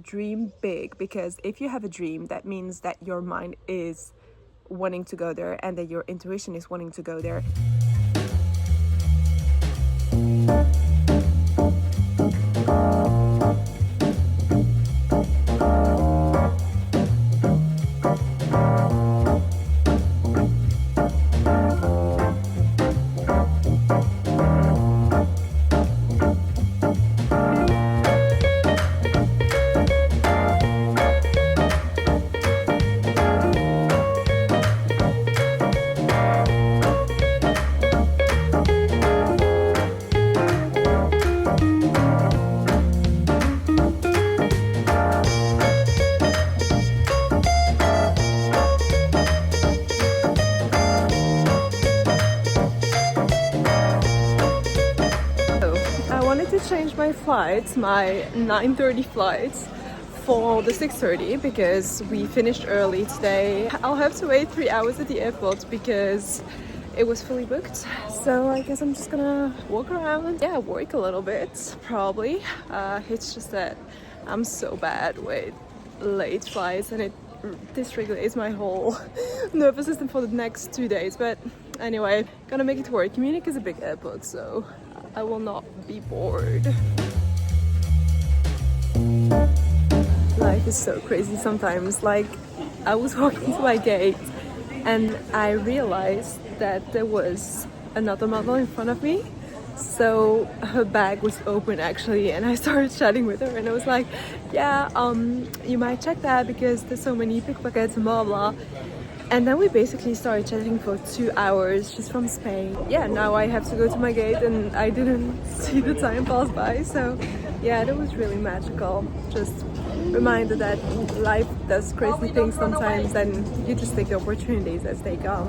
Dream big, because if you have a dream, that means that your mind is wanting to go there and that your intuition is wanting to go there. Change my flights, my 9:30 flights, for the 6:30 because we finished early today. I'll have to wait 3 hours at the airport because it was fully booked. So I guess I'm just gonna walk around, yeah, work a little bit probably. It's just that I'm so bad with late flights and it dysregulates my whole nervous system for the next 2 days. But anyway, gonna make it work. Munich is a big airport, so I will not be bored. Life is so crazy sometimes. Like, I was walking to my gate and I realized that there was another model in front of me. So her bag was open actually, and I started chatting with her and I was like, yeah, you might check that because there's so many pickpockets and blah blah. And then we basically started chatting for 2 hours. She's from Spain. Yeah, now I have to go to my gate and I didn't see the time pass by. So yeah, that was really magical. Just reminder that life does crazy things sometimes and you just take the opportunities as they come.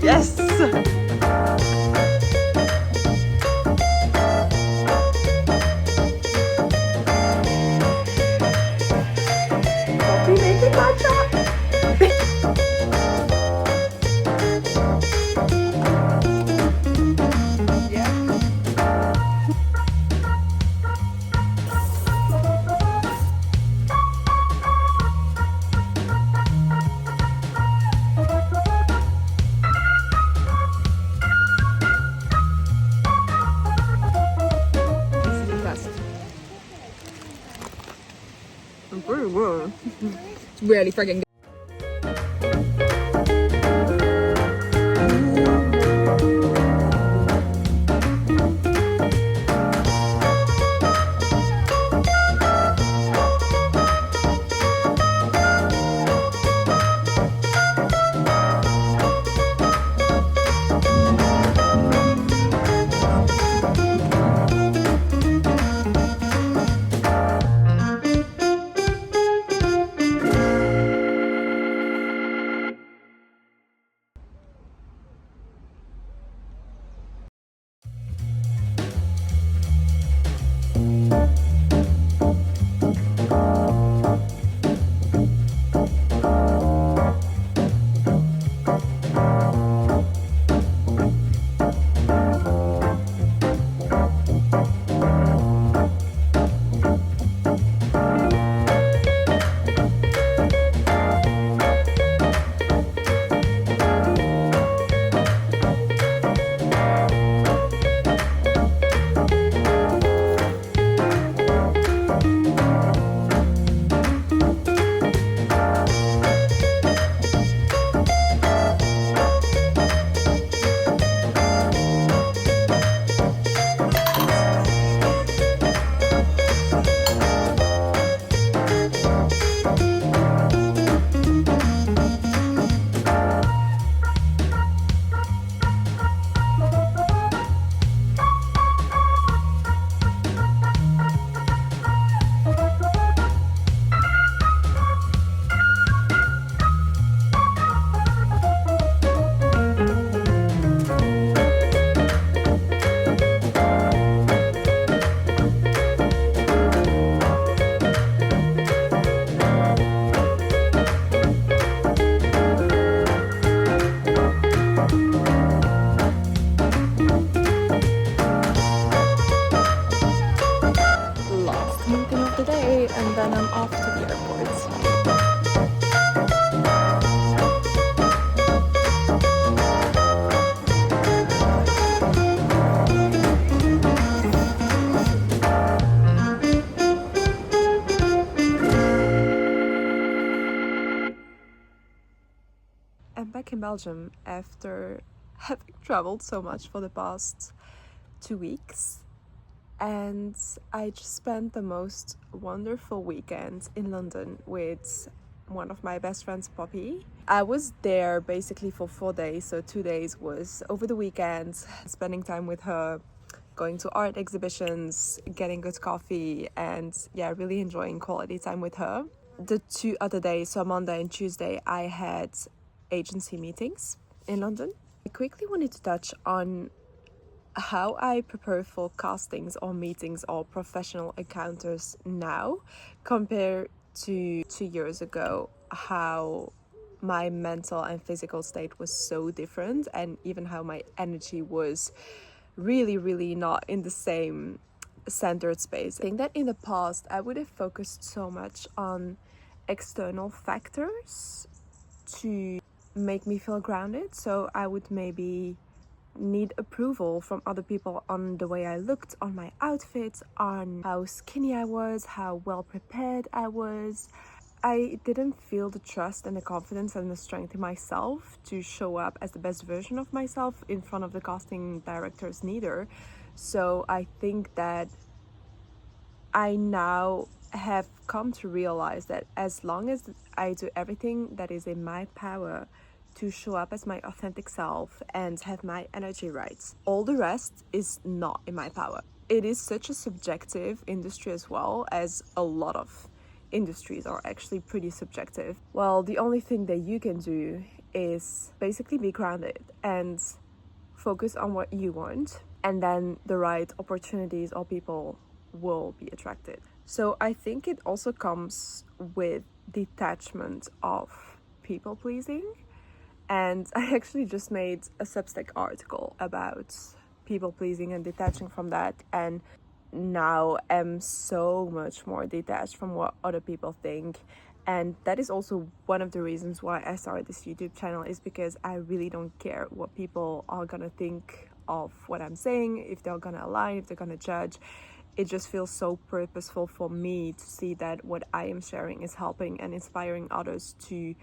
Yes! Coffee making matcha? It's really friggin' good. and I'm off to the airport. I'm back in Belgium after having traveled so much for the past 2 weeks, and I just spent the most wonderful weekend in London with one of my best friends, Poppy. I was there basically for 4 days, so 2 days was over the weekend, spending time with her, going to art exhibitions, getting good coffee, and yeah, really enjoying quality time with her. The 2 other days, so Monday and Tuesday, I had agency meetings in London. I quickly wanted to touch on how I prepare for castings or meetings or professional encounters now compared to 2 years ago, how my mental and physical state was so different, and even how my energy was really not in the same centered space. I think that in the past I would have focused so much on external factors to make me feel grounded. So I would maybe need approval from other people on the way I looked, on my outfits, on how skinny I was, how well prepared I was. I didn't feel the trust and the confidence and the strength in myself to show up as the best version of myself in front of the casting directors neither. So I think that I now have come to realize that as long as I do everything that is in my power to show up as my authentic self and have my energy right, all the rest is not in my power. It is such a subjective industry as well, as a lot of industries are actually pretty subjective. Well, the only thing that you can do is basically be grounded and focus on what you want, and then the right opportunities or people will be attracted. So I think it also comes with detachment of people pleasing. And I actually just made a Substack article about people pleasing and detaching from that, and now am so much more detached from what other people think. And that is also one of the reasons why I started this YouTube channel, is because I really don't care what people are gonna think of what I'm saying, if they're gonna align, if they're gonna judge. It just feels so purposeful for me to see that what I am sharing is helping and inspiring others to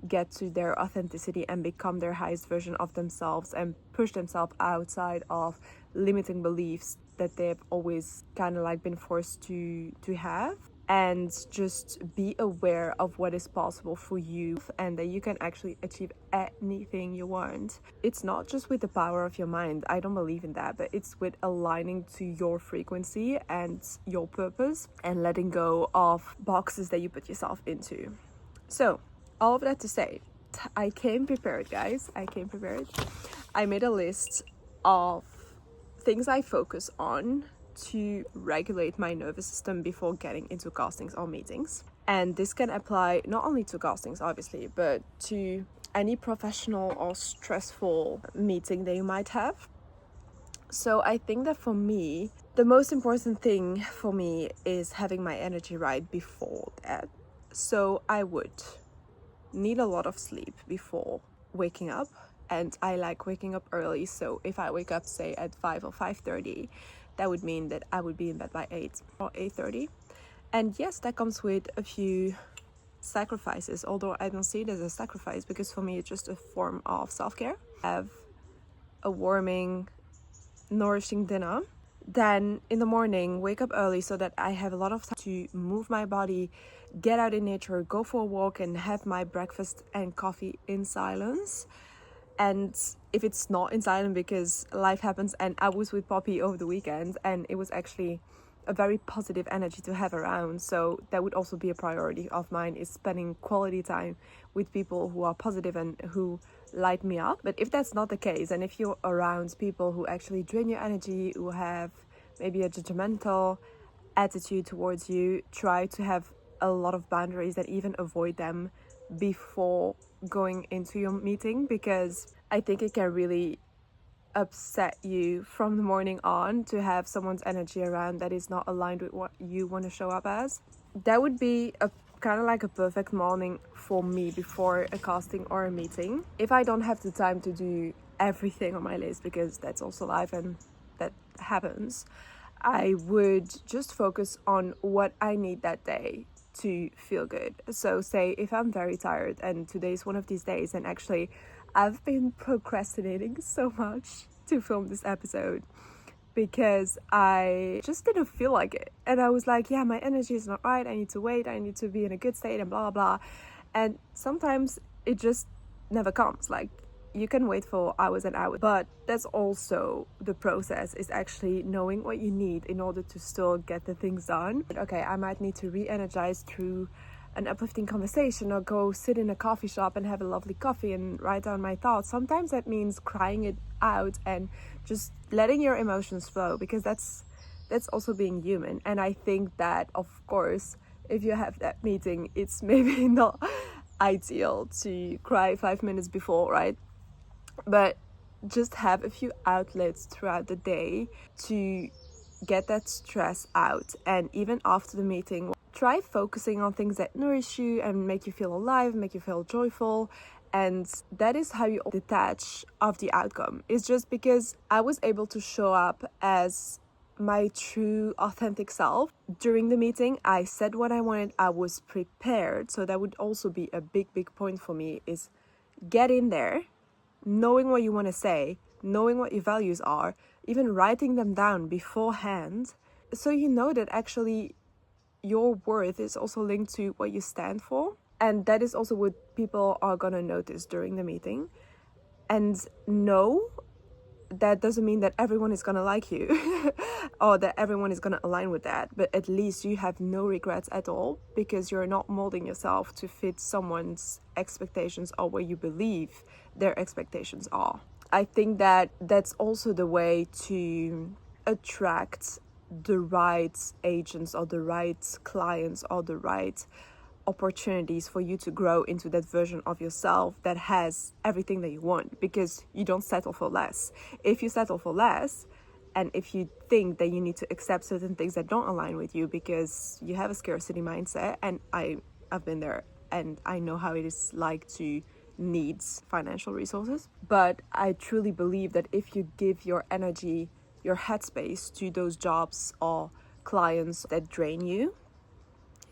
get to their authenticity and become their highest version of themselves and push themselves outside of limiting beliefs that they've always kind of like been forced to have, and just be aware of what is possible for you and that you can actually achieve anything you want. It's not just with the power of your mind, I don't believe in that, but it's with aligning to your frequency and your purpose and letting go of boxes that you put yourself into. So all of that to say, I came prepared, guys. I came prepared. I made a list of things I focus on to regulate my nervous system before getting into castings or meetings. And this can apply not only to castings, obviously, but to any professional or stressful meeting that you might have. So I think that for me, the most important thing for me is having my energy right before that. So I would need a lot of sleep before waking up, and I like waking up early. So if I wake up say at 5 or 5:30, that would mean that I would be in bed by 8 or 8:30. And yes, that comes with a few sacrifices, although I don't see it as a sacrifice, because for me it's just a form of self-care. Have a warming, nourishing dinner, then in the morning wake up early so that I have a lot of time to move my body, get out in nature, go for a walk, and have my breakfast and coffee in silence. And if it's not in silence, because life happens, and I was with Poppy over the weekend and it was actually a very positive energy to have around, so that would also be a priority of mine, is spending quality time with people who are positive and who light me up. But if that's not the case, and if you're around people who actually drain your energy, who have maybe a judgmental attitude towards you, try to have a lot of boundaries and even avoid them before going into your meeting, because I think it can really upset you from the morning on to have someone's energy around that is not aligned with what you want to show up as. that would be a kind of like a perfect morning for me before a casting or a meeting. If I don't have the time to do everything on my list, because that's also life and that happens, I would just focus on what I need that day to feel good. So say if I'm very tired and today's one of these days, and actually I've been procrastinating so much to film this episode because I just didn't feel like it. And I was like, yeah, my energy is not right. I need to wait. I need to be in a good state and blah, blah. And sometimes it just never comes. Like, you can wait for hours and hours. But that's also the process, is actually knowing what you need in order to still get the things done. Okay, I might need to re-energize through an uplifting conversation, or go sit in a coffee shop and have a lovely coffee and write down my thoughts. Sometimes that means crying it out and just letting your emotions flow, because that's also being human. And I think that, of course, if you have that meeting, it's maybe not ideal to cry 5 minutes before, right? But just have a few outlets throughout the day to get that stress out. And even after the meeting, try focusing on things that nourish you and make you feel alive, make you feel joyful. And that is how you detach of the outcome. It's just because I was able to show up as my true authentic self during the meeting. I said what I wanted. I was prepared. So that would also be a big point for me, is get in there, knowing what you want to say, knowing what your values are, even writing them down beforehand, so you know that actually your worth is also linked to what you stand for. And that is also what people are gonna notice during the meeting. And no, that doesn't mean that everyone is gonna like you or that everyone is gonna align with that, but at least you have no regrets at all, because you're not molding yourself to fit someone's expectations or what you believe their expectations are. I think that that's also the way to attract the right agents or the right clients or the right opportunities for you to grow into that version of yourself that has everything that you want, because you don't settle for less. If you settle for less, and if you think that you need to accept certain things that don't align with you because you have a scarcity mindset, and I've been there and I know how it is like to need financial resources, but I truly believe that if you give your energy, your headspace to those jobs or clients that drain you,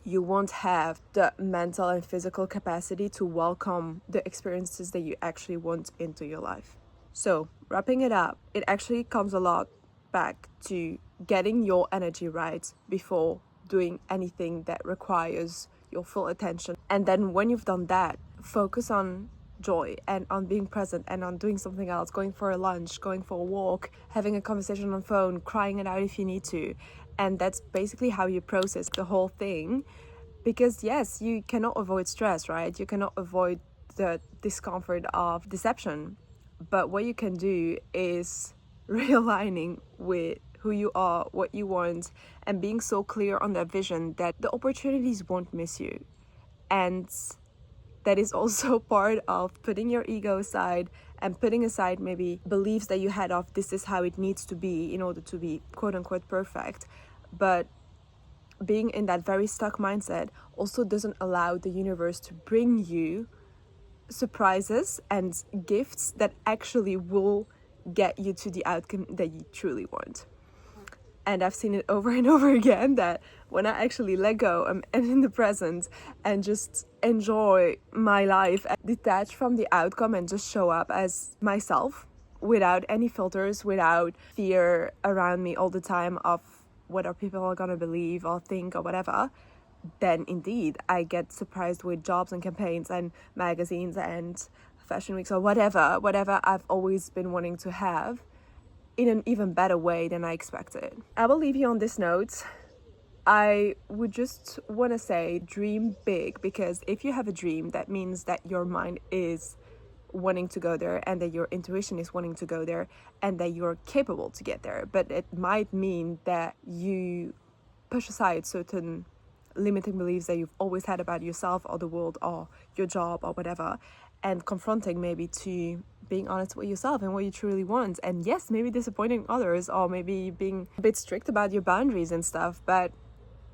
you won't have the mental and physical capacity to welcome the experiences that you actually want into your life. So, wrapping it up, it actually comes a lot back to getting your energy right before doing anything that requires your full attention. And then when you've done that, focus on joy and on being present and on doing something else, going for a lunch, going for a walk, having a conversation on phone, crying it out if you need to. And that's basically how you process the whole thing. Because yes, you cannot avoid stress, right? You cannot avoid the discomfort of deception. But what you can do is realigning with who you are, what you want, and being so clear on that vision that the opportunities won't miss you. And that is also part of putting your ego aside and putting aside maybe beliefs that you had of this is how it needs to be in order to be quote unquote perfect. But being in that very stuck mindset also doesn't allow the universe to bring you surprises and gifts that actually will get you to the outcome that you truly want. And I've seen it over and over again that when I actually let go and in the present and just enjoy my life, detach from the outcome and just show up as myself without any filters, without fear around me all the time of what are people gonna believe or think or whatever, then indeed I get surprised with jobs and campaigns and magazines and fashion weeks or whatever I've always been wanting to have in an even better way than I expected. I will leave you on this note. I would just want to say dream big, because if you have a dream, that means that your mind is wanting to go there and that your intuition is wanting to go there and that you're capable to get there. But it might mean that you push aside certain limiting beliefs that you've always had about yourself or the world or your job or whatever, and confronting maybe to being honest with yourself and what you truly want. And yes, maybe disappointing others or maybe being a bit strict about your boundaries and stuff, but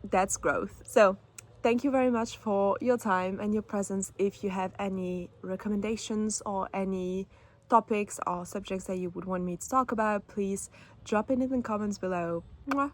that's growth. So thank you very much for your time and your presence. If you have any recommendations or any topics or subjects that you would want me to talk about, please drop it in the comments below. Mwah.